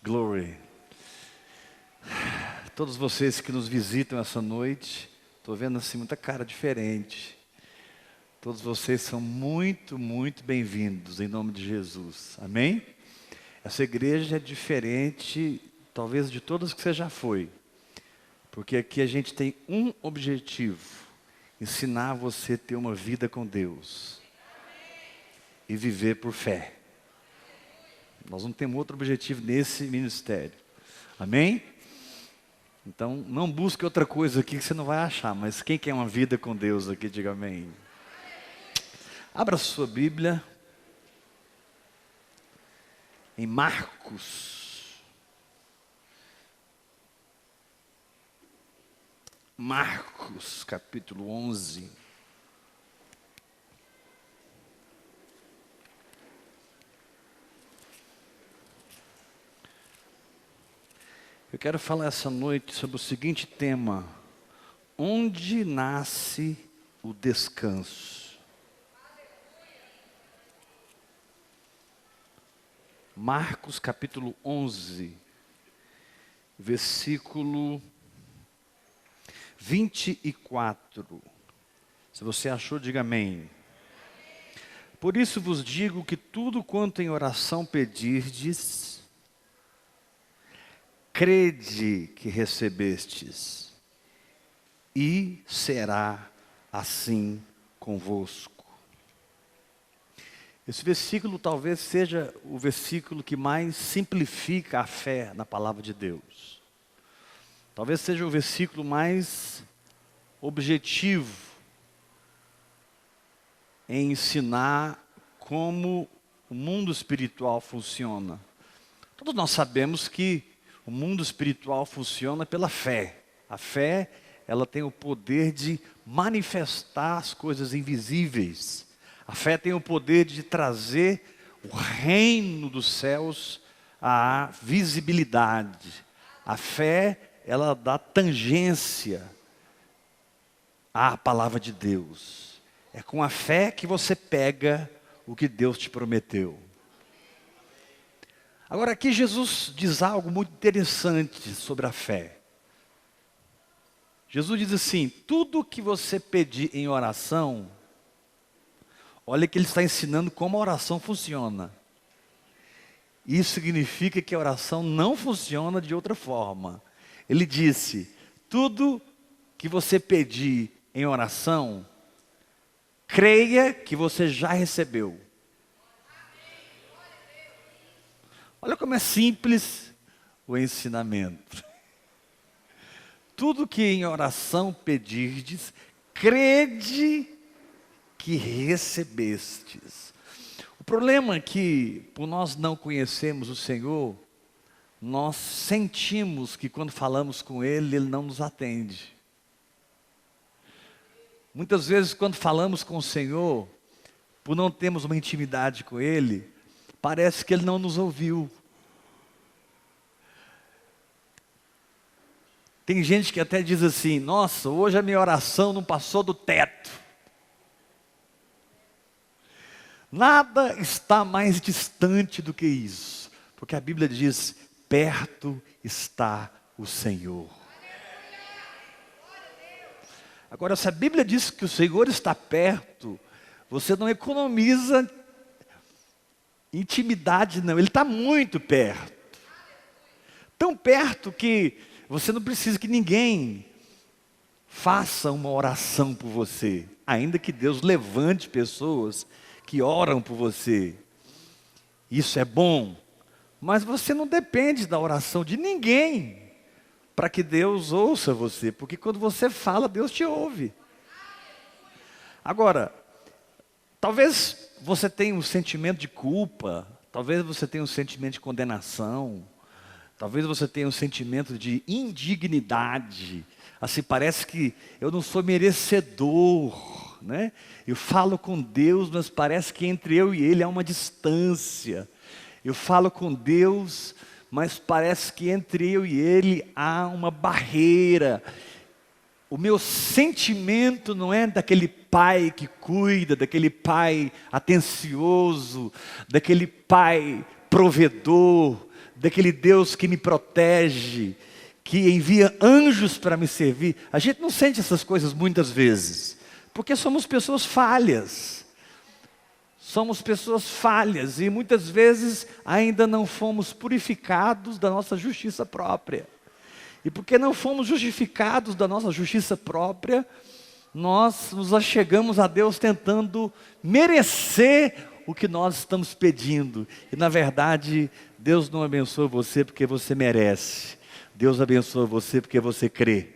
Glory. Todos vocês que nos visitam essa noite, estou vendo assim muita cara diferente. Todos vocês são muito, muito bem-vindos em nome de Jesus. Amém? Essa igreja é diferente, talvez, de todas que você já foi. Porque aqui a gente tem um objetivo: ensinar você a ter uma vida com Deus e viver por fé. Nós não temos outro objetivo nesse ministério. Amém? Então, não busque outra coisa aqui que você não vai achar. Mas quem quer uma vida com Deus aqui, diga amém. Abra sua Bíblia em Marcos. Marcos, capítulo 11. Eu quero falar essa noite sobre o seguinte tema: onde nasce o descanso? Marcos capítulo 11, versículo 24. Se você achou, diga amém. Por isso vos digo que tudo quanto em oração pedirdes, crede que recebestes, e será assim convosco. Esse versículo talvez seja o versículo que mais simplifica a fé na palavra de Deus. Talvez seja o versículo mais objetivo em ensinar como o mundo espiritual funciona. Todos nós sabemos que o mundo espiritual funciona pela fé. A fé, ela tem o poder de manifestar as coisas invisíveis. A fé tem o poder de trazer o reino dos céus à visibilidade. A fé, ela dá tangência à palavra de Deus. É com a fé que você pega o que Deus te prometeu. Agora aqui Jesus diz algo muito interessante sobre a fé. Jesus diz assim: tudo que você pedir em oração, olha que ele está ensinando como a oração funciona. Isso significa que a oração não funciona de outra forma. Ele disse: tudo que você pedir em oração, creia que você já recebeu. Olha como é simples o ensinamento. Tudo que em oração pedirdes, crede que recebestes. O problema é que, por nós não conhecermos o Senhor, nós sentimos que quando falamos com Ele, Ele não nos atende. Muitas vezes quando falamos com o Senhor, por não termos uma intimidade com Ele, parece que Ele não nos ouviu. Tem gente que até diz assim: nossa, hoje a minha oração não passou do teto. Nada está mais distante do que isso, porque a Bíblia diz: perto está o Senhor. Agora, se a Bíblia diz que o Senhor está perto, você não economiza intimidade não, Ele está muito perto. Tão perto que você não precisa que ninguém faça uma oração por você, ainda que Deus levante pessoas que oram por você. Isso é bom, mas você não depende da oração de ninguém para que Deus ouça você, porque quando você fala, Deus te ouve. Agora, talvez você tenha um sentimento de culpa, talvez você tenha um sentimento de condenação, talvez você tenha um sentimento de indignidade. Assim, parece que eu não sou merecedor, né? Eu falo com Deus, mas parece que entre eu e Ele há uma distância. Eu falo com Deus, mas parece que entre eu e Ele há uma barreira. O meu sentimento não é daquele pai que cuida, daquele pai atencioso, daquele pai provedor, daquele Deus que me protege, que envia anjos para me servir. A gente não sente essas coisas muitas vezes, porque somos pessoas falhas. Somos pessoas falhas e muitas vezes ainda não fomos purificados da nossa justiça própria. E porque não fomos justificados da nossa justiça própria, nós nos achegamos a Deus tentando merecer o que nós estamos pedindo. E na verdade, Deus não abençoa você porque você merece. Deus abençoa você porque você crê.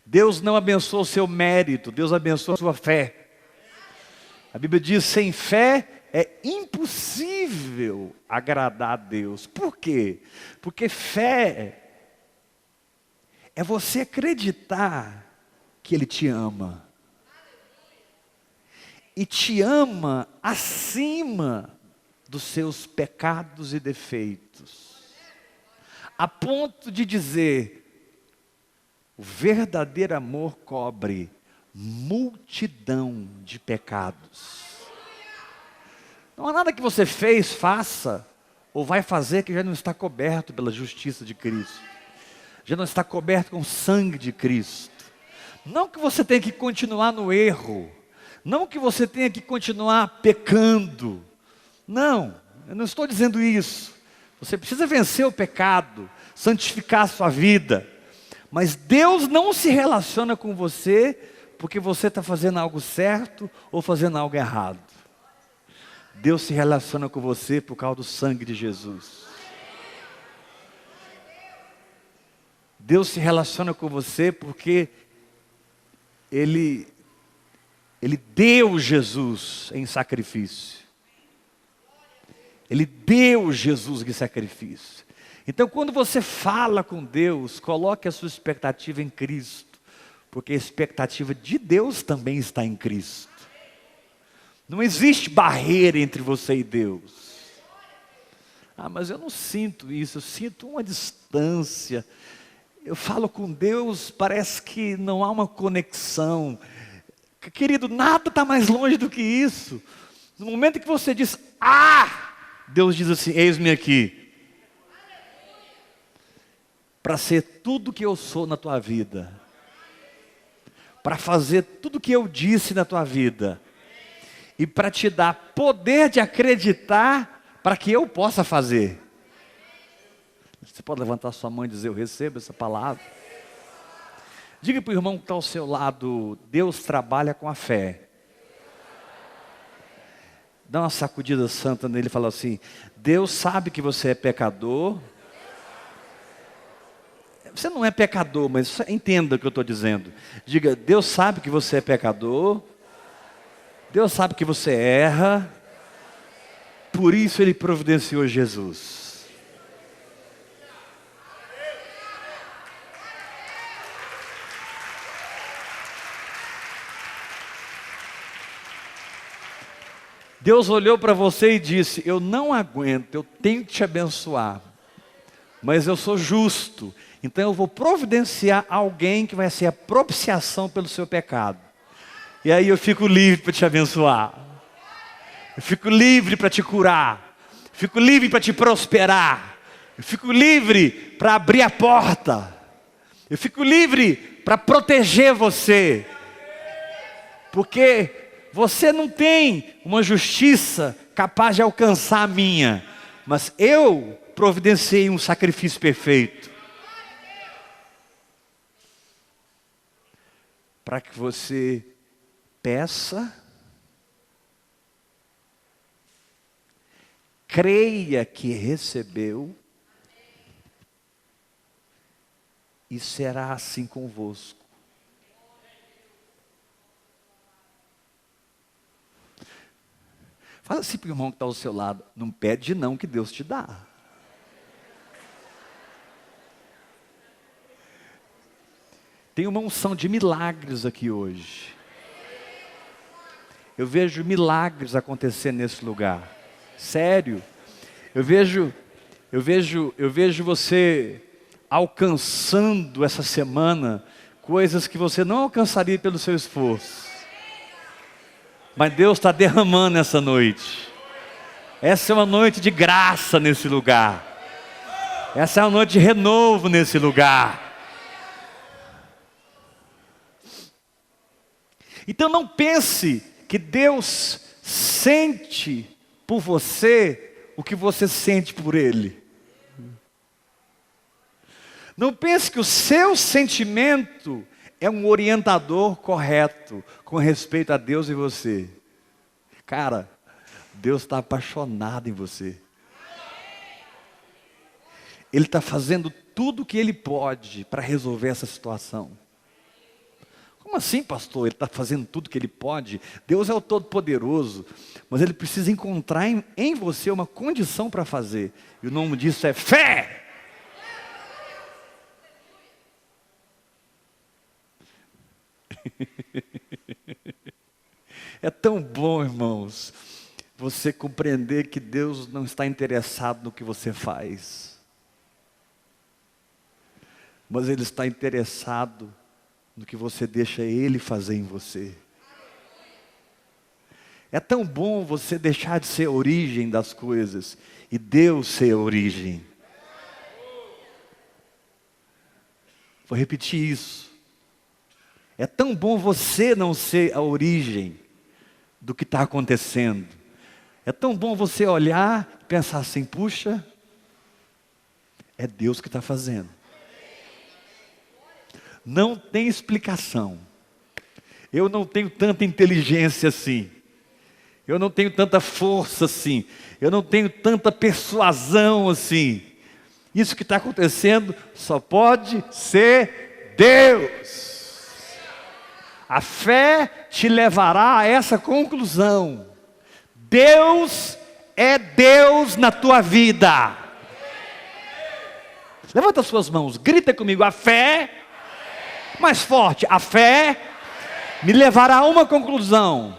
Deus não abençoa o seu mérito, Deus abençoa a sua fé. A Bíblia diz, sem fé é impossível agradar a Deus. Por quê? Porque fé é você acreditar que Ele te ama. E te ama acima dos seus pecados e defeitos. A ponto de dizer, o verdadeiro amor cobre multidão de pecados. Não há nada que você fez, faça, ou vai fazer que já não está coberto pela justiça de Cristo. Já não está coberto com o sangue de Cristo. Não que você tenha que continuar no erro. Não que você tenha que continuar pecando. Não, eu não estou dizendo isso. Você precisa vencer o pecado, santificar a sua vida. Mas Deus não se relaciona com você porque você está fazendo algo certo ou fazendo algo errado. Deus se relaciona com você por causa do sangue de Jesus. Deus se relaciona com você porque Ele deu Jesus em sacrifício. Ele deu Jesus em sacrifício. Então quando você fala com Deus, coloque a sua expectativa em Cristo. Porque a expectativa de Deus também está em Cristo. Não existe barreira entre você e Deus. Ah, mas eu não sinto isso, eu sinto uma distância. Eu falo com Deus, parece que não há uma conexão. Querido, nada está mais longe do que isso. No momento que você diz, Deus diz assim, eis-me aqui. Para ser tudo que eu sou na tua vida. Para fazer tudo o que eu disse na tua vida. E para te dar poder de acreditar para que eu possa fazer. Você pode levantar sua mão e dizer, eu recebo essa palavra. Diga para o irmão que está ao seu lado, Deus trabalha com a fé. Dá uma sacudida santa nele e fala assim, Deus sabe que você é pecador. Você não é pecador, mas entenda o que eu estou dizendo. Diga, Deus sabe que você é pecador. Deus sabe que você erra. Por isso Ele providenciou Jesus. Deus olhou para você e disse, eu não aguento, eu tenho que te abençoar. Mas eu sou justo. Então eu vou providenciar alguém que vai ser a propiciação pelo seu pecado. E aí eu fico livre para te abençoar. Eu fico livre para te curar. Eu fico livre para te prosperar. Eu fico livre para abrir a porta. Eu fico livre para proteger você. Porque você não tem uma justiça capaz de alcançar a minha. Mas eu providenciei um sacrifício perfeito. Para que você peça, creia que recebeu, e será assim convosco. Fala assim para o irmão que está ao seu lado, não pede não que Deus te dá. Tem uma unção de milagres aqui hoje. Eu vejo milagres acontecendo nesse lugar. Sério. Eu vejo você alcançando essa semana coisas que você não alcançaria pelo seu esforço. Mas Deus está derramando essa noite. Essa é uma noite de graça nesse lugar. Essa é uma noite de renovo nesse lugar. Então não pense que Deus sente por você o que você sente por Ele. Não pense que o seu sentimento é um orientador correto com respeito a Deus e você. Cara, Deus está apaixonado em você. Ele está fazendo tudo o que Ele pode para resolver essa situação. Como assim, pastor? Ele está fazendo tudo o que Ele pode? Deus é o Todo-Poderoso, mas Ele precisa encontrar em você uma condição para fazer. E o nome disso é fé. É tão bom, irmãos, você compreender que Deus não está interessado no que você faz, mas Ele está interessado no que você deixa Ele fazer em você. É tão bom você deixar de ser a origem das coisas e Deus ser a origem. Vou repetir isso. É tão bom você não ser a origem do que está acontecendo. É tão bom você olhar e pensar assim, puxa, é Deus que está fazendo. Não tem explicação. Eu não tenho tanta inteligência assim. Eu não tenho tanta força assim. Eu não tenho tanta persuasão assim. Isso que está acontecendo só pode ser Deus. A fé te levará a essa conclusão. Deus é Deus na tua vida. Levanta as suas mãos, grita comigo, a fé. Mais forte, a fé me levará a uma conclusão.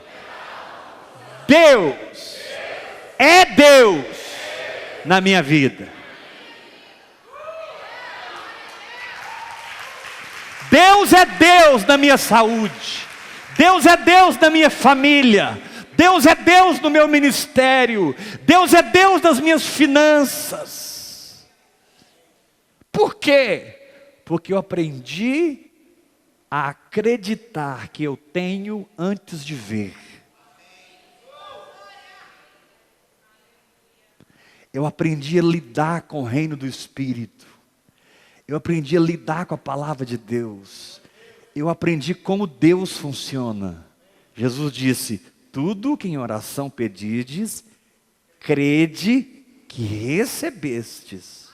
Deus é Deus na minha vida. Deus é Deus na minha saúde. Deus é Deus na minha família. Deus é Deus no meu ministério. Deus é Deus nas minhas finanças. Por quê? Porque eu aprendi a acreditar que eu tenho antes de ver. Eu aprendi a lidar com o reino do Espírito. Eu aprendi a lidar com a palavra de Deus. Eu aprendi como Deus funciona. Jesus disse, tudo que em oração pedides, crede que recebestes.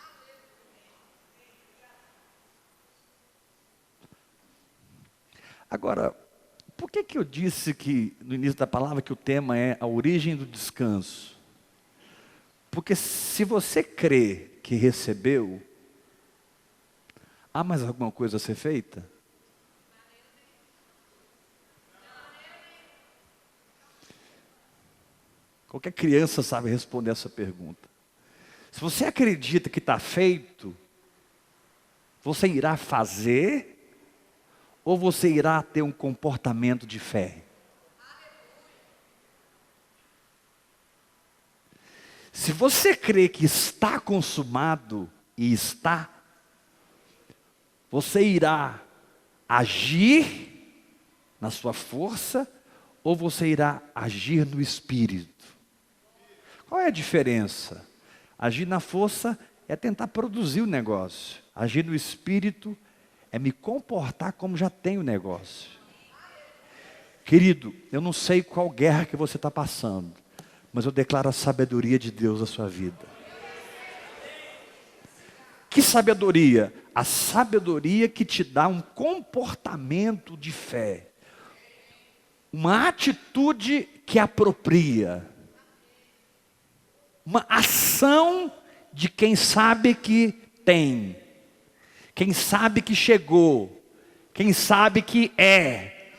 Agora, por que eu disse que no início da palavra que o tema é a origem do descanso? Porque se você crê que recebeu, há mais alguma coisa a ser feita? Qualquer criança sabe responder essa pergunta. Se você acredita que está feito, você irá fazer ou você irá ter um comportamento de fé? Se você crê que está consumado e está, você irá agir na sua força ou você irá agir no Espírito? Qual é a diferença? Agir na força é tentar produzir o negócio. Agir no Espírito é me comportar como já tem o negócio. Querido, eu não sei qual guerra que você está passando, mas eu declaro a sabedoria de Deus na sua vida. Que sabedoria? A sabedoria que te dá um comportamento de fé. Uma atitude que apropria. Uma ação de quem sabe que tem. Quem sabe que chegou. Quem sabe que é.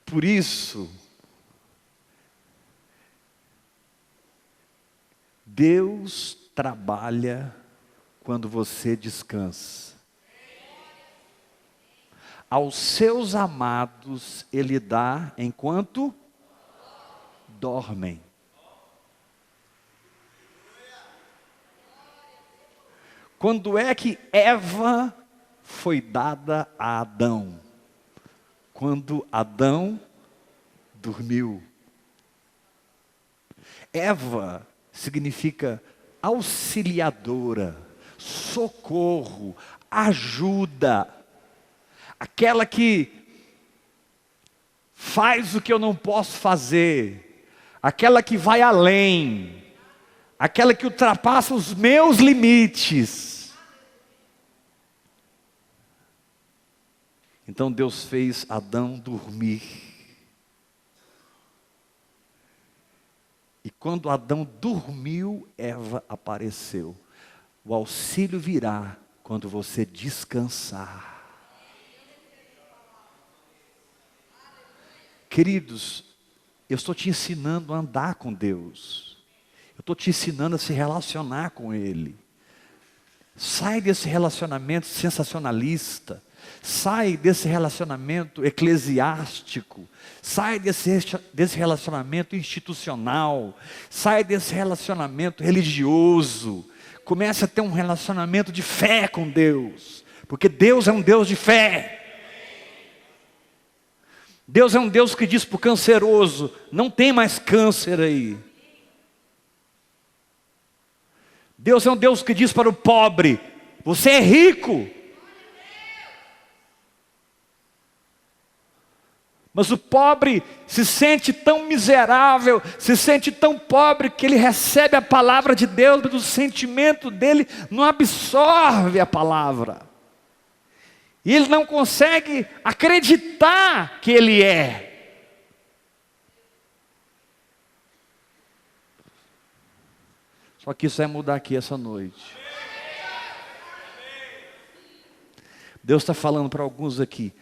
Por isso, Deus trabalha quando você descansa. aos seus amados Ele dá enquanto dormem. Quando é que Eva foi dada a Adão? Quando Adão dormiu. Eva significa auxiliadora, socorro, ajuda. Aquela que faz o que eu não posso fazer. Aquela que vai além. Aquela que ultrapassa os meus limites. Então Deus fez Adão dormir. E quando Adão dormiu, Eva apareceu. O auxílio virá quando você descansar. Queridos, eu estou te ensinando a andar com Deus. Eu estou te ensinando a se relacionar com Ele. Sai desse relacionamento sensacionalista. Sai desse relacionamento eclesiástico. Sai desse relacionamento institucional. Sai desse relacionamento religioso. Comece a ter um relacionamento de fé com Deus. Porque Deus é um Deus de fé. Deus é um Deus que diz para o canceroso: não tem mais câncer aí. Deus é um Deus que diz para o pobre: você é rico. Mas o pobre se sente tão miserável, se sente tão pobre, que ele recebe a palavra de Deus, mas o sentimento dele não absorve a palavra. E ele não consegue acreditar que ele é. Só que isso vai mudar aqui essa noite. Deus está falando para alguns aqui: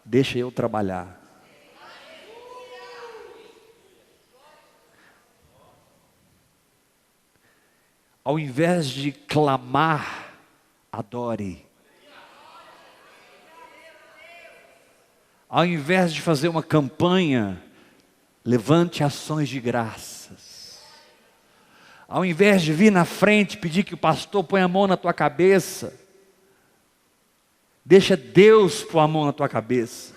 deixa eu trabalhar. Ao invés de clamar, adore. Ao invés de fazer uma campanha, levante ações de graças. Ao invés de vir na frente pedir que o pastor ponha a mão na tua cabeça, deixa Deus pôr a mão na tua cabeça.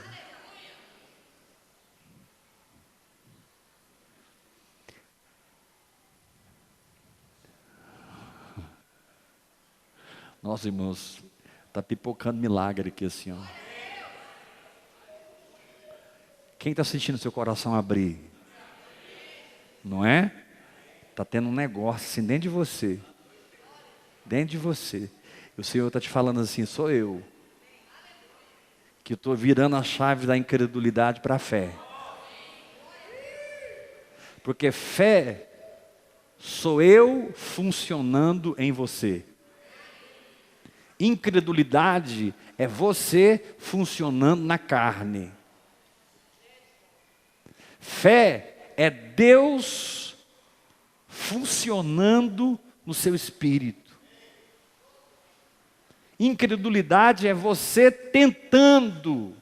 Nossa, irmãos, está pipocando milagre aqui assim, ó. Quem está sentindo seu coração abrir? Não é? Está tendo um negócio assim dentro de você. Dentro de você. E o Senhor está te falando assim: sou eu que estou virando a chave da incredulidade para a fé. Porque fé sou eu funcionando em você. Incredulidade é você funcionando na carne. Fé é Deus funcionando no seu espírito. Incredulidade é você tentando.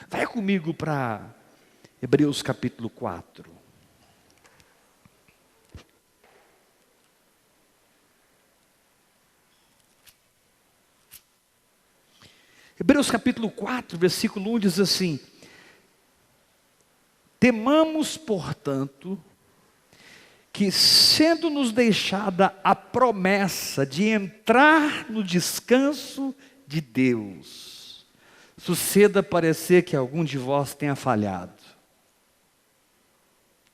Vai comigo para Hebreus capítulo 4. Hebreus capítulo 4, versículo 1 diz assim: temamos, portanto, que sendo-nos deixada a promessa de entrar no descanso de Deus, suceda parecer que algum de vós tenha falhado.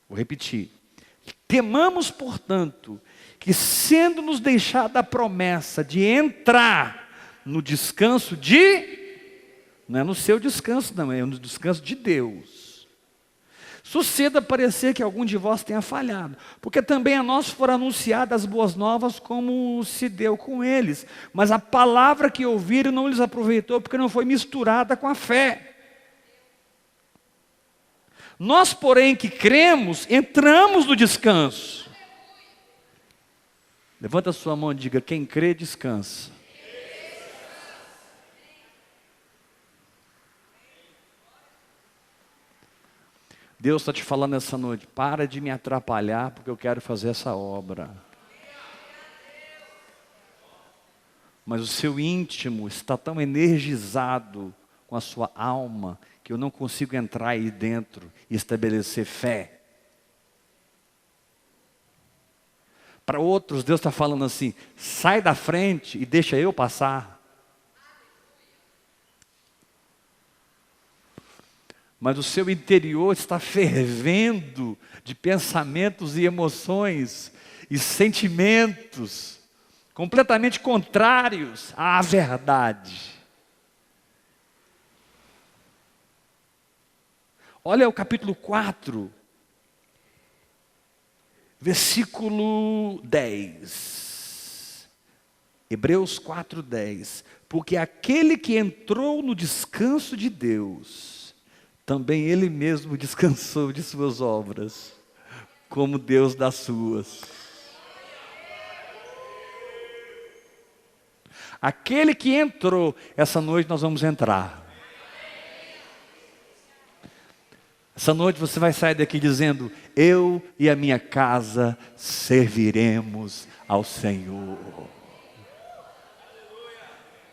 Vou repetir. Temamos, portanto, que sendo-nos deixada a promessa de entrar no descanso não é no seu descanso não, é no descanso de Deus. Suceda parecer que algum de vós tenha falhado, porque também a nós foram anunciadas as boas novas como se deu com eles, mas a palavra que ouviram não lhes aproveitou, porque não foi misturada com a fé. Nós, porém, que cremos, entramos no descanso. Levanta a sua mão e diga: quem crê, descansa. Deus está te falando essa noite: para de me atrapalhar, porque eu quero fazer essa obra. Mas o seu íntimo está tão energizado com a sua alma, que eu não consigo entrar aí dentro e estabelecer fé. Para outros, Deus está falando assim: sai da frente e deixa eu passar. Mas o seu interior está fervendo de pensamentos e emoções e sentimentos completamente contrários à verdade. Olha o capítulo 4. Versículo 10, Hebreus 4:10, porque aquele que entrou no descanso de Deus, também ele mesmo descansou de suas obras, como Deus das suas. Aquele que entrou, essa noite nós vamos entrar. Essa noite você vai sair daqui dizendo: eu e a minha casa serviremos ao Senhor.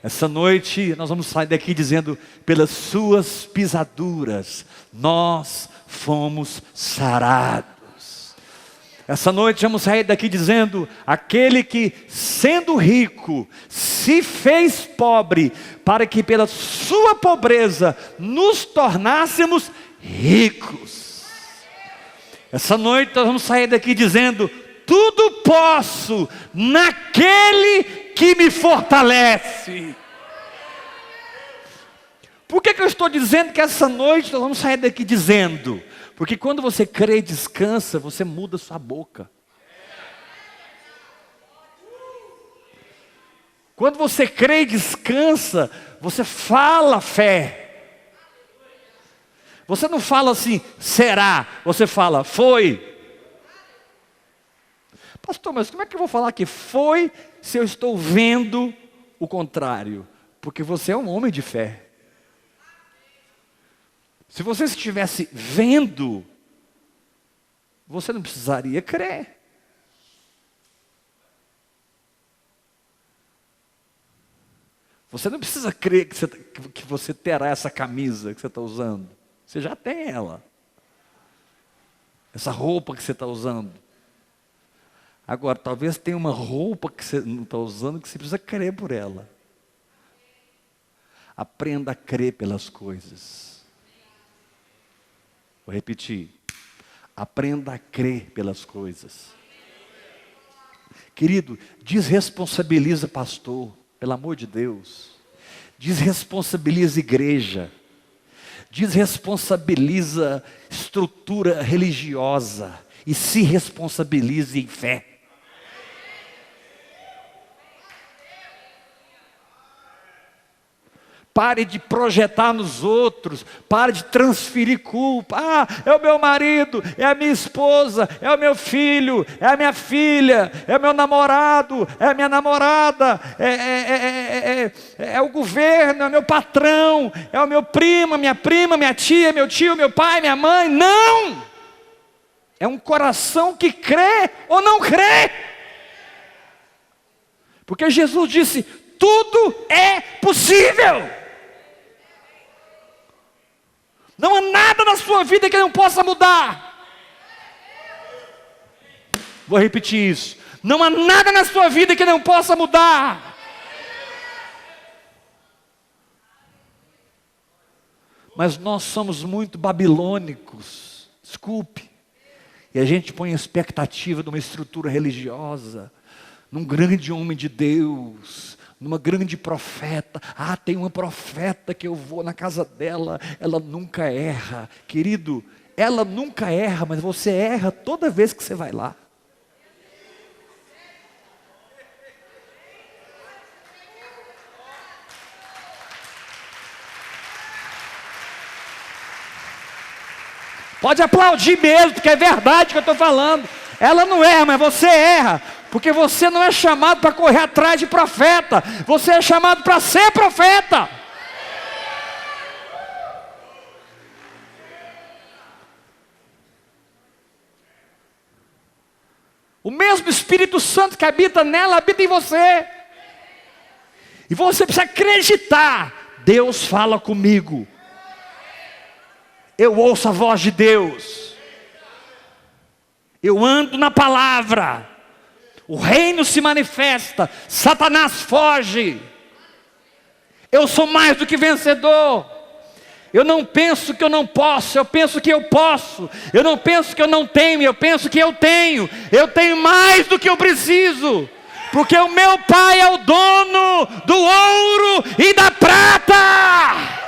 Essa noite nós vamos sair daqui dizendo: pelas suas pisaduras nós fomos sarados. Essa noite vamos sair daqui dizendo: aquele que, sendo rico, se fez pobre, para que pela sua pobreza nos tornássemos ricos. Essa noite nós vamos sair daqui dizendo: tudo posso naquele que me fortalece. Por que eu estou dizendo que essa noite nós vamos sair daqui dizendo? Porque quando você crê e descansa, você muda sua boca. Quando você crê e descansa, você fala fé. Você não fala assim, será? Você fala, foi. Pastor, mas como é que eu vou falar que foi se eu estou vendo o contrário? Porque você é um homem de fé. Se você estivesse vendo, você não precisaria crer. Você não precisa crer que você terá essa camisa que você está usando. Você já tem ela. Essa roupa que você está usando. Agora, talvez tenha uma roupa que você não está usando que você precisa crer por ela. Aprenda a crer pelas coisas. Vou repetir. Aprenda a crer pelas coisas. Querido, desresponsabiliza pastor, pelo amor de Deus. Desresponsabiliza igreja. Desresponsabiliza estrutura religiosa e se responsabilize em fé. Pare de projetar nos outros, pare de transferir culpa. Ah, é o meu marido, é a minha esposa, é o meu filho, é a minha filha, é o meu namorado, é a minha namorada, é o governo, é o meu patrão, é o meu primo, minha prima, minha tia, meu tio, meu pai, minha mãe. Não! É um coração que crê ou não crê. Porque Jesus disse, tudo é possível. Não há nada na sua vida que não possa mudar. Vou repetir isso. Não há nada na sua vida que não possa mudar. Mas nós somos muito babilônicos. Desculpe. E a gente põe a expectativa de uma estrutura religiosa, num grande homem de Deus, numa grande profeta. Ah, tem uma profeta que eu vou na casa dela, ela nunca erra. Querido, ela nunca erra, mas você erra toda vez que você vai lá. Pode aplaudir mesmo, porque é verdade que eu estou falando. Ela não erra, mas você erra. Porque você não é chamado para correr atrás de profeta, você é chamado para ser profeta. O mesmo Espírito Santo que habita nela, habita em você. E você precisa acreditar, Deus fala comigo. Eu ouço a voz de Deus. Eu ando na palavra. O reino se manifesta, Satanás foge. Eu sou mais do que vencedor. Eu não penso que eu não posso, eu penso que eu posso. Eu não penso que eu não tenho, eu penso que eu tenho. Eu tenho mais do que eu preciso. Porque o meu Pai é o dono do ouro e da prata.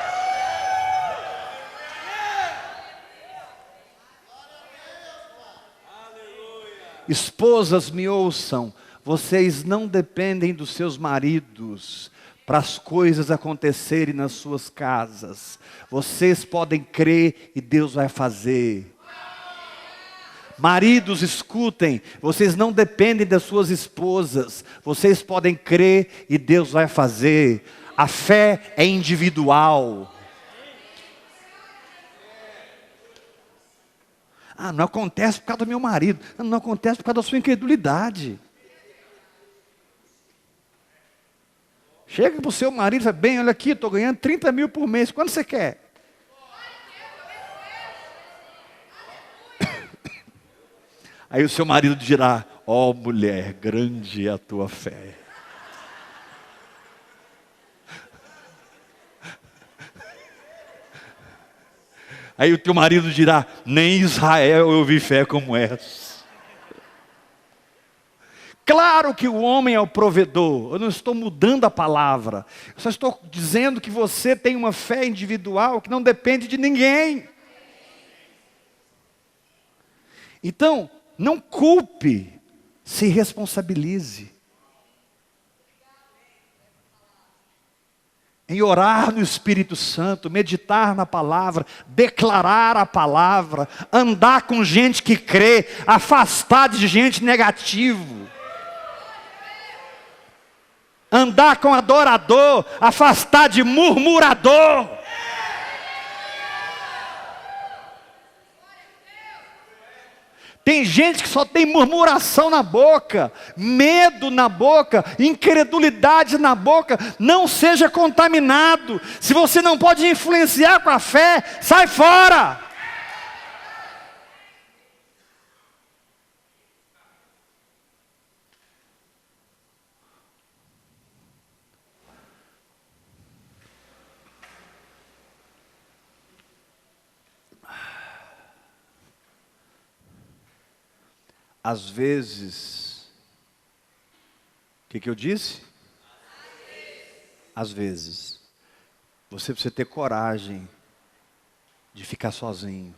Esposas, me ouçam, vocês não dependem dos seus maridos para as coisas acontecerem nas suas casas. Vocês podem crer e Deus vai fazer. Maridos, escutem, vocês não dependem das suas esposas, vocês podem crer e Deus vai fazer. A fé é individual. Ah, não acontece por causa do meu marido. Não acontece por causa da sua incredulidade. Chega para o seu marido e fala, bem, olha aqui, estou ganhando 30 mil por mês, quanto você quer? Aí o seu marido dirá, ó mulher, grande é a tua fé. Aí o teu marido dirá, nem em Israel eu vi fé como essa. Claro que o homem é o provedor, eu não estou mudando a palavra. Eu só estou dizendo que você tem uma fé individual que não depende de ninguém. Então, não culpe, se responsabilize. Em orar no Espírito Santo, meditar na palavra, declarar a palavra, andar com gente que crê, afastar de gente negativa. Andar com adorador, afastar de murmurador. Tem gente que só tem murmuração na boca, medo na boca, incredulidade na boca. Não seja contaminado. Se você não pode influenciar com a fé, sai fora. Às vezes, o que eu disse? Às vezes, você precisa ter coragem de ficar sozinho.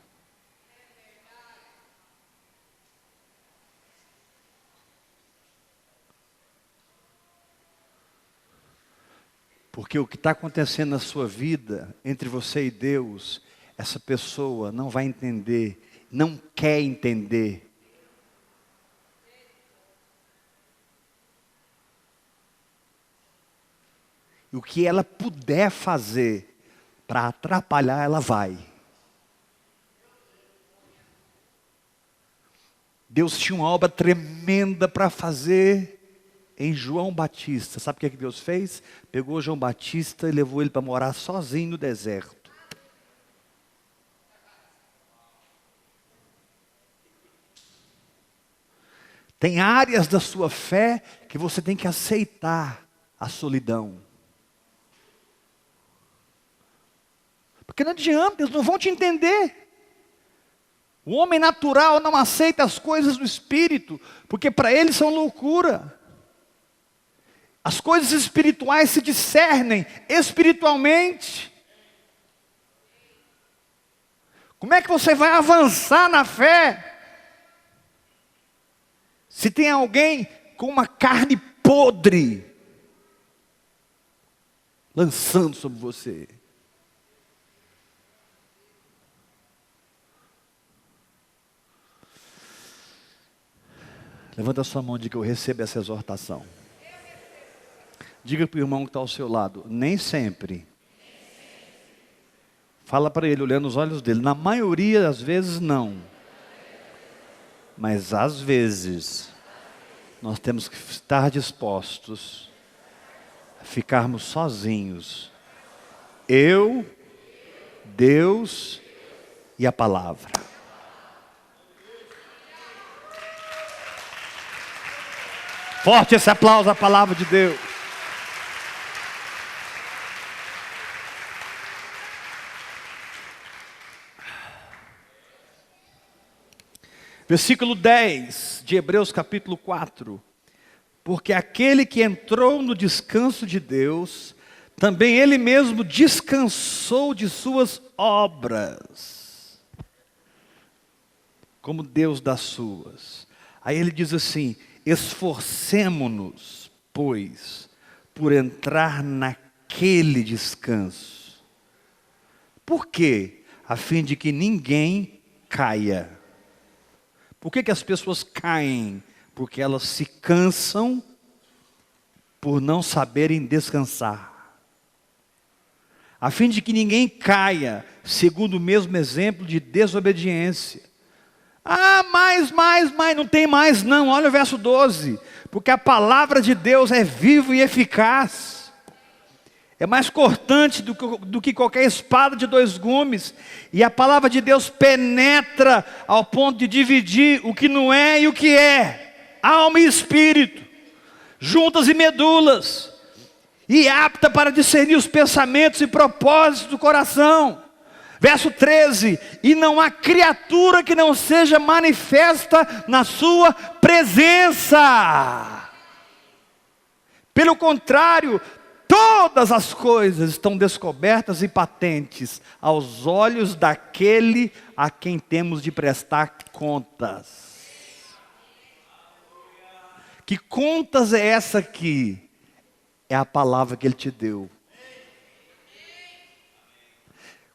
Porque o que está acontecendo na sua vida, entre você e Deus, essa pessoa não vai entender, não quer entender. E o que ela puder fazer para atrapalhar, ela vai. Deus tinha uma obra tremenda para fazer em João Batista. Sabe o que Deus fez? Pegou João Batista e levou ele para morar sozinho no deserto. Tem áreas da sua fé que você tem que aceitar a solidão. Porque não adianta, eles não vão te entender. O homem natural não aceita as coisas do Espírito, porque para eles são loucura. As coisas espirituais se discernem espiritualmente. Como é que você vai avançar na fé? Se tem alguém com uma carne podre lançando sobre você. Levanta a sua mão e diga: eu recebo essa exortação. Diga para o irmão que está ao seu lado: nem sempre. Fala para ele, olhando nos olhos dele: na maioria das vezes não. Mas às vezes, nós temos que estar dispostos a ficarmos sozinhos. Eu, Deus e a palavra. Forte esse aplauso à palavra de Deus. Versículo 10 de Hebreus capítulo 4. Porque aquele que entrou no descanso de Deus, também ele mesmo descansou de suas obras, como Deus das suas. Aí ele diz assim: esforcemo-nos, pois, por entrar naquele descanso. Por quê? A fim de que ninguém caia. Por que as pessoas caem? Porque elas se cansam por não saberem descansar. A fim de que ninguém caia, segundo o mesmo exemplo de desobediência. Ah, mais, não tem mais não. Olha o verso 12. Porque a palavra de Deus é viva e eficaz. É mais cortante do que qualquer espada de 2 gumes. E a palavra de Deus penetra ao ponto de dividir o que não é e o que é. Alma e espírito. Juntas e medulas. E apta para discernir os pensamentos e propósitos do coração. Verso 13, e não há criatura que não seja manifesta na sua presença. Pelo contrário, todas as coisas estão descobertas e patentes aos olhos daquele a quem temos de prestar contas. Que contas é essa aqui? É a palavra que Ele te deu.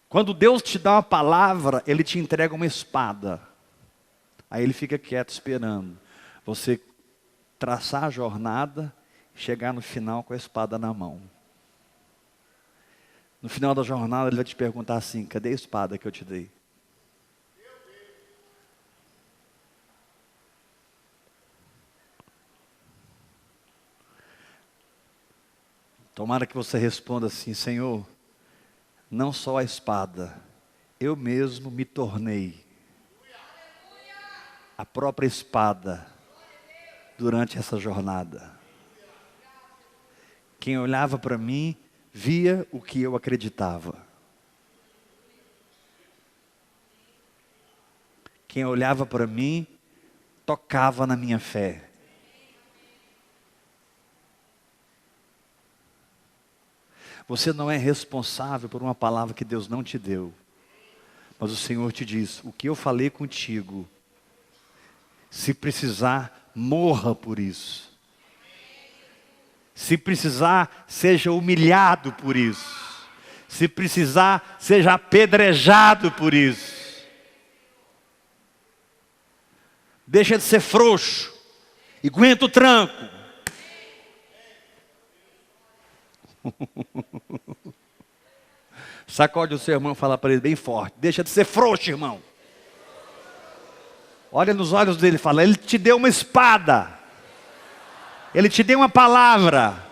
Quando Deus te dá uma palavra, Ele te entrega uma espada. Aí Ele fica quieto esperando você traçar a jornada e chegar no final com a espada na mão. No final da jornada Ele vai te perguntar assim: cadê a espada que eu te dei? Tomara que você responda assim: Senhor, não só a espada, eu mesmo me tornei a própria espada durante essa jornada. Quem olhava para mim, via o que eu acreditava. Quem olhava para mim, tocava na minha fé. Você não é responsável por uma palavra que Deus não te deu. Mas o Senhor te diz: o que eu falei contigo, se precisar, morra por isso. Se precisar, seja humilhado por isso. Se precisar, seja apedrejado por isso. Deixa de ser frouxo e aguenta o tranco. Sacode o seu irmão e fala para ele bem forte: deixa de ser frouxo, irmão. Olha nos olhos dele e fala: Ele te deu uma espada. Ele te deu uma palavra.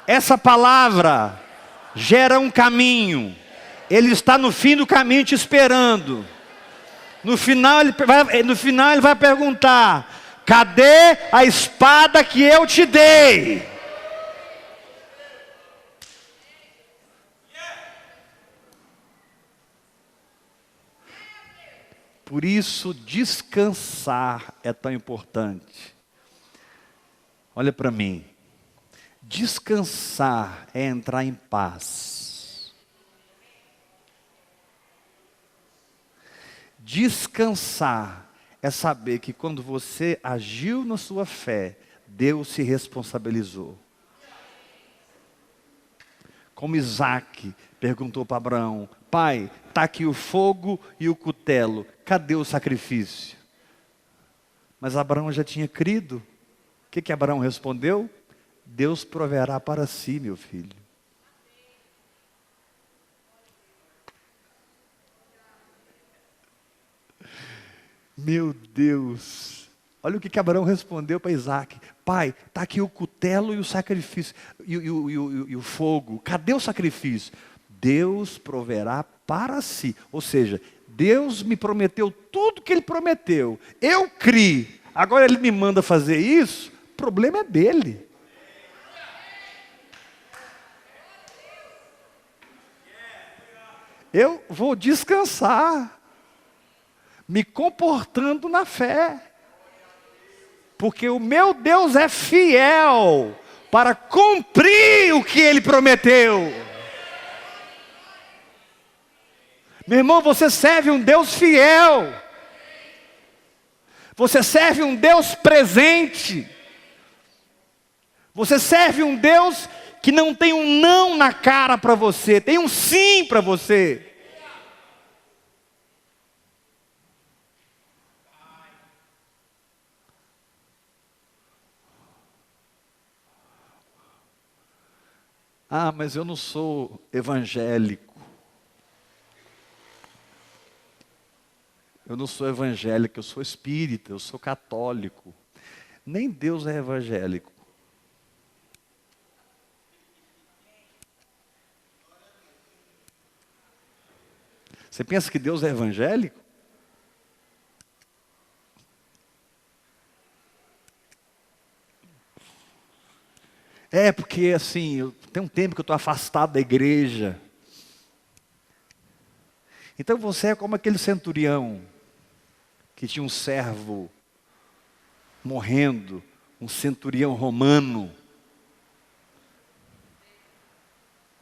Essa palavra gera um caminho. Ele está no fim do caminho te esperando. No final ele vai perguntar: cadê a espada que eu te dei? Por isso, descansar é tão importante. Olha para mim. Descansar é entrar em paz. Descansar é saber que quando você agiu na sua fé, Deus se responsabilizou. Como Isaac perguntou para Abraão: pai, está aqui o fogo e o cutelo, cadê o sacrifício? Mas Abraão já tinha crido. O que Abraão respondeu? Deus proverá para si, meu filho. Meu Deus. Olha o que Abraão respondeu para Isaac. Pai, está aqui o cutelo e o sacrifício, e o fogo. Cadê o sacrifício? Deus proverá para si. Ou seja, Deus me prometeu tudo que Ele prometeu. Eu criei. Agora Ele me manda fazer isso. O problema é dele. Eu vou descansar, me comportando na fé. Porque o meu Deus é fiel para cumprir o que Ele prometeu. Meu irmão, você serve um Deus fiel. Você serve um Deus presente. Você serve um Deus que não tem um não na cara para você, tem um sim para você. Ah, mas eu não sou evangélico. Eu não sou evangélico, eu sou espírita, eu sou católico. Nem Deus é evangélico. Você pensa que Deus é evangélico? É, porque assim, tem um tempo que eu estou afastado da igreja. Então você é como aquele centurião que tinha um servo morrendo, um centurião romano.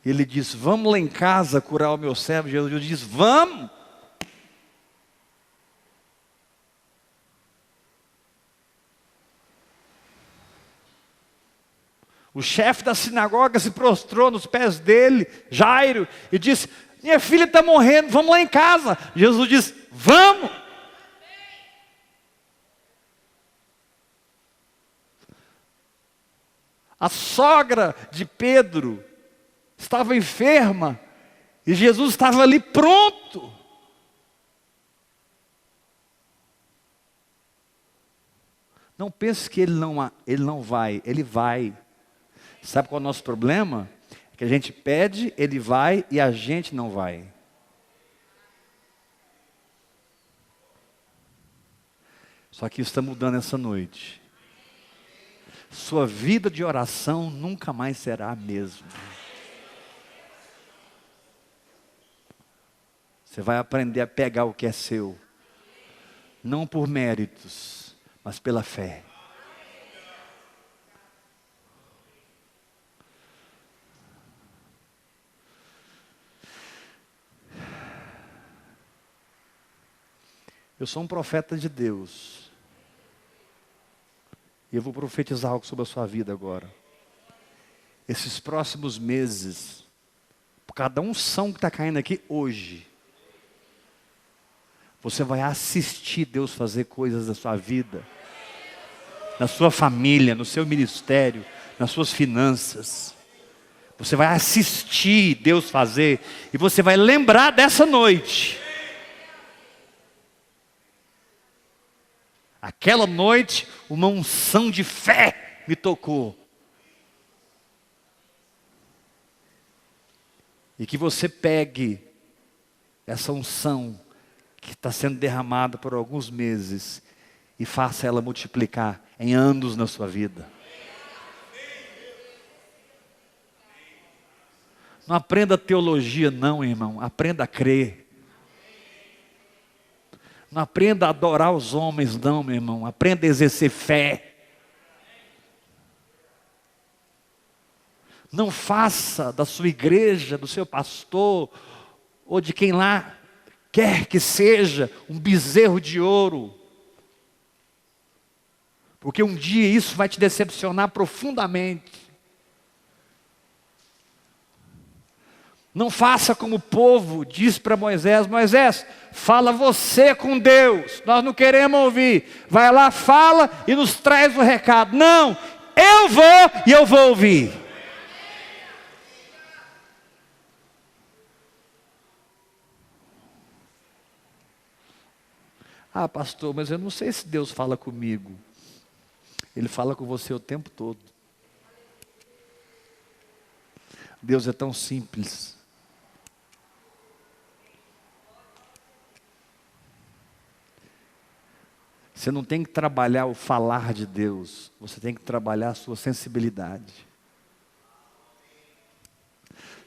Ele diz, vamos lá em casa curar o meu servo. Jesus diz, vamos. O chefe da sinagoga se prostrou nos pés dele, Jairo, e disse, minha filha está morrendo, vamos lá em casa. Jesus diz, vamos. A sogra de Pedro estava enferma, e Jesus estava ali pronto. Não pense que ele não vai, ele vai. Sabe qual é o nosso problema? É que a gente pede, ele vai e a gente não vai. Só que isso está mudando essa noite. Sua vida de oração nunca mais será a mesma. Você vai aprender a pegar o que é seu. Não por méritos, mas pela fé. Eu sou um profeta de Deus. E eu vou profetizar algo sobre a sua vida agora. Esses próximos meses, por cada unção que está caindo aqui hoje, você vai assistir Deus fazer coisas da sua vida, na sua família, no seu ministério, nas suas finanças. Você vai assistir Deus fazer e você vai lembrar dessa noite. Aquela noite, uma unção de fé me tocou. E que você pegue essa unção que está sendo derramada por alguns meses e faça ela multiplicar em anos na sua vida. Não aprenda teologia não, irmão. Aprenda a crer. Não aprenda a adorar os homens não, meu irmão. Aprenda a exercer fé. Não faça da sua igreja, do seu pastor, ou de quem lá quer que seja, um bezerro de ouro. Porque um dia isso vai te decepcionar profundamente. Não faça como o povo diz para Moisés: Moisés, fala você com Deus, nós não queremos ouvir. Vai lá, fala e nos traz o recado. Não, eu vou e eu vou ouvir. Ah, pastor, mas eu não sei se Deus fala comigo. Ele fala com você o tempo todo. Deus é tão simples. Você não tem que trabalhar o falar de Deus, você tem que trabalhar a sua sensibilidade.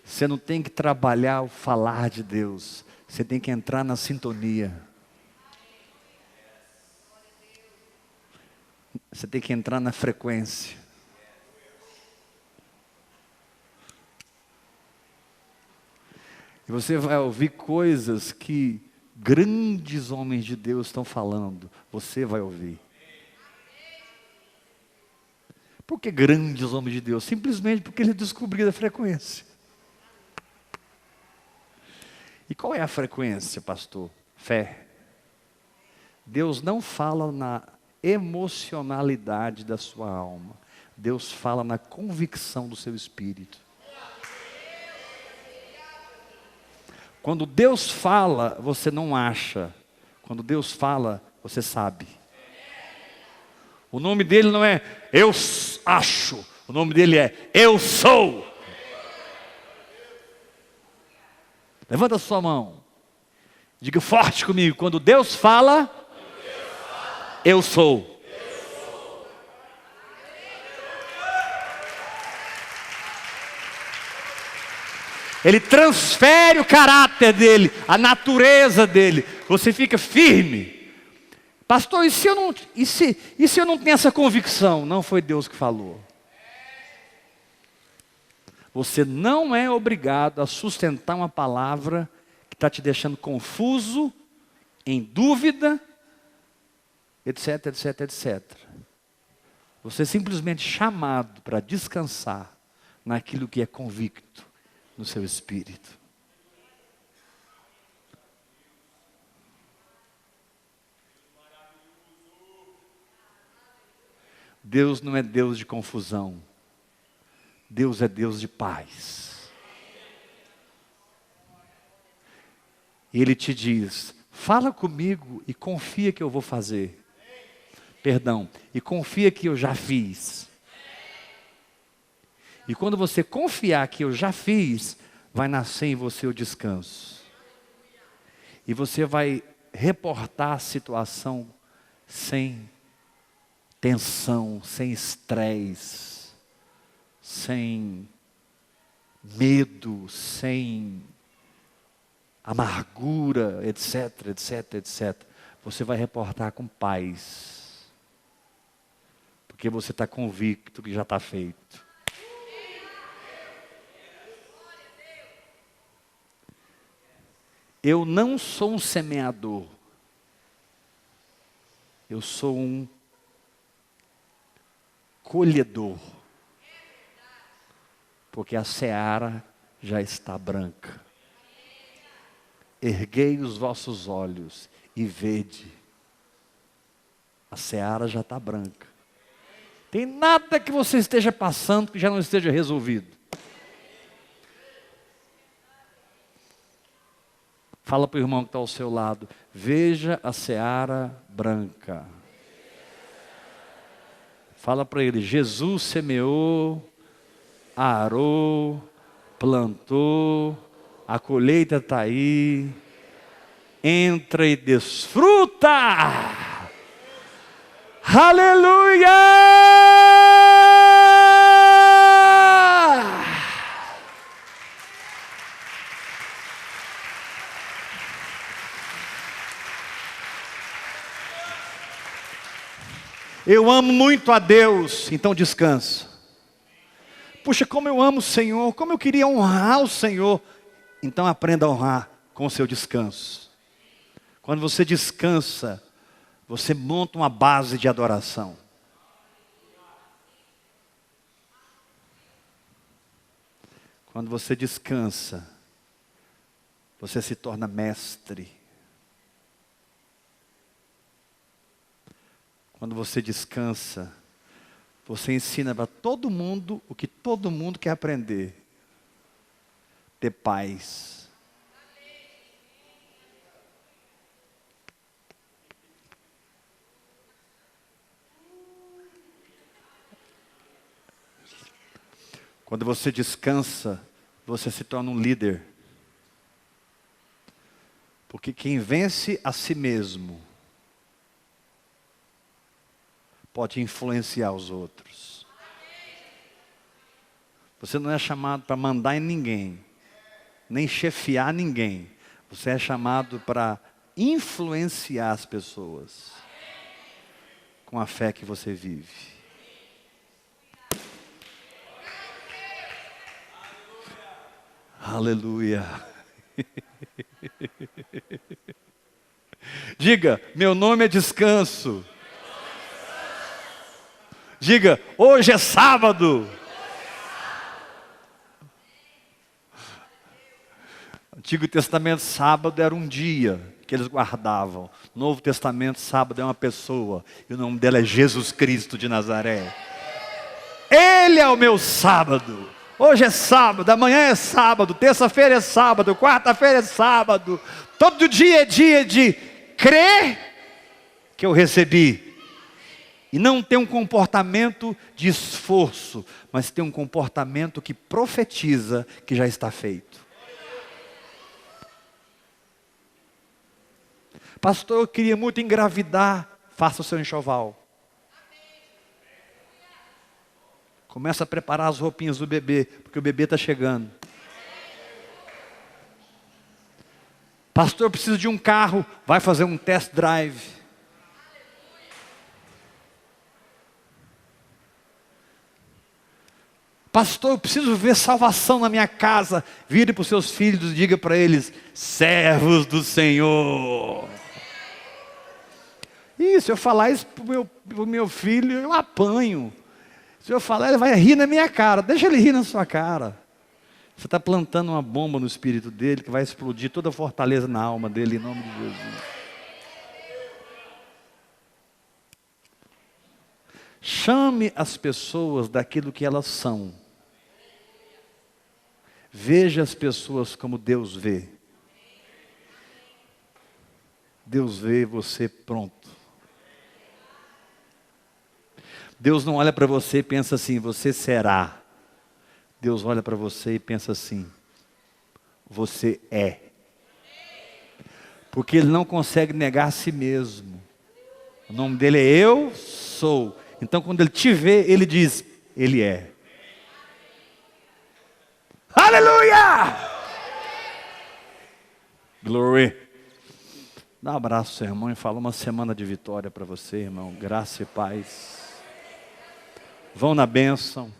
Você não tem que trabalhar o falar de Deus, você tem que entrar na sintonia. Você tem que entrar na frequência. E você vai ouvir coisas que grandes homens de Deus estão falando. Você vai ouvir. Por que grandes homens de Deus? Simplesmente porque eles descobriram a frequência. E qual é a frequência, pastor? Fé. Deus não fala na emocionalidade da sua alma. Deus fala na convicção do seu espírito. Quando Deus fala, você não acha. Quando Deus fala, você sabe. O nome dele não é eu acho. O nome dele é eu sou. Levanta a sua mão. Diga forte comigo. Quando Deus fala, eu sou. Ele transfere o caráter dele, a natureza dele. Você fica firme. Pastor, e se eu não tenho essa convicção? Não foi Deus que falou. Você não é obrigado a sustentar uma palavra que está te deixando confuso, em dúvida, etc, etc, etc. Você é simplesmente chamado para descansar naquilo que é convicto no seu espírito. Deus não é Deus de confusão. Deus é Deus de paz. E Ele te diz: fala comigo e confia que eu vou fazer. Perdão, e confia que eu já fiz. E quando você confiar que eu já fiz, vai nascer em você o descanso. E você vai reportar a situação sem tensão, sem estresse, sem medo, sem amargura, etc, etc, etc. Você vai reportar com paz. Porque você está convicto que já está feito. Eu não sou um semeador. Eu sou um colhedor. Porque a seara já está branca. Erguei os vossos olhos e vede. A seara já está branca. Tem nada que você esteja passando que já não esteja resolvido. Fala para o irmão que está ao seu lado: veja a seara branca. Fala para ele: Jesus semeou, arou, plantou, a colheita está aí. Entra e desfruta. Aleluia! Eu amo muito a Deus, então descansa. Puxa, como eu amo o Senhor, como eu queria honrar o Senhor. Então aprenda a honrar com o seu descanso. Quando você descansa, você monta uma base de adoração. Quando você descansa, você se torna mestre. Quando você descansa, você ensina para todo mundo o que todo mundo quer aprender: ter paz. Quando você descansa, você se torna um líder. Porque quem vence a si mesmo pode influenciar os outros. Você não é chamado para mandar em ninguém, nem chefiar ninguém. Você é chamado para influenciar as pessoas com a fé que você vive. Aleluia. Diga, meu nome é descanso. Diga, hoje é sábado. Antigo Testamento, sábado era um dia que eles guardavam. Novo Testamento, sábado é uma pessoa. E o nome dela é Jesus Cristo de Nazaré. Ele é o meu sábado. Hoje é sábado, amanhã é sábado, terça-feira é sábado, quarta-feira é sábado. Todo dia é dia de crer que eu recebi. E não ter um comportamento de esforço, mas ter um comportamento que profetiza que já está feito. Pastor, eu queria muito engravidar. Faça o seu enxoval. Começa a preparar as roupinhas do bebê, porque o bebê está chegando. Pastor, eu preciso de um carro. Vai fazer um test drive. Pastor, eu preciso ver salvação na minha casa. Vire para os seus filhos e diga para eles: servos do Senhor. E se eu falar isso para o meu filho, eu apanho. Se eu falar, ele vai rir na minha cara. Deixa ele rir na sua cara. Você está plantando uma bomba no espírito dele que vai explodir toda a fortaleza na alma dele, em nome de Jesus. Chame as pessoas daquilo que elas são. Veja as pessoas como Deus vê. Deus vê você pronto. Deus não olha para você e pensa assim: você será. Deus olha para você e pensa assim: você é. Porque Ele não consegue negar a si mesmo. O nome dele é Eu Sou. Então quando Ele te vê, Ele diz: Ele é. Aleluia! Glory. Dá um abraço ao seu irmão e fala uma semana de vitória para você, irmão. Graça e paz. Vão na bênção.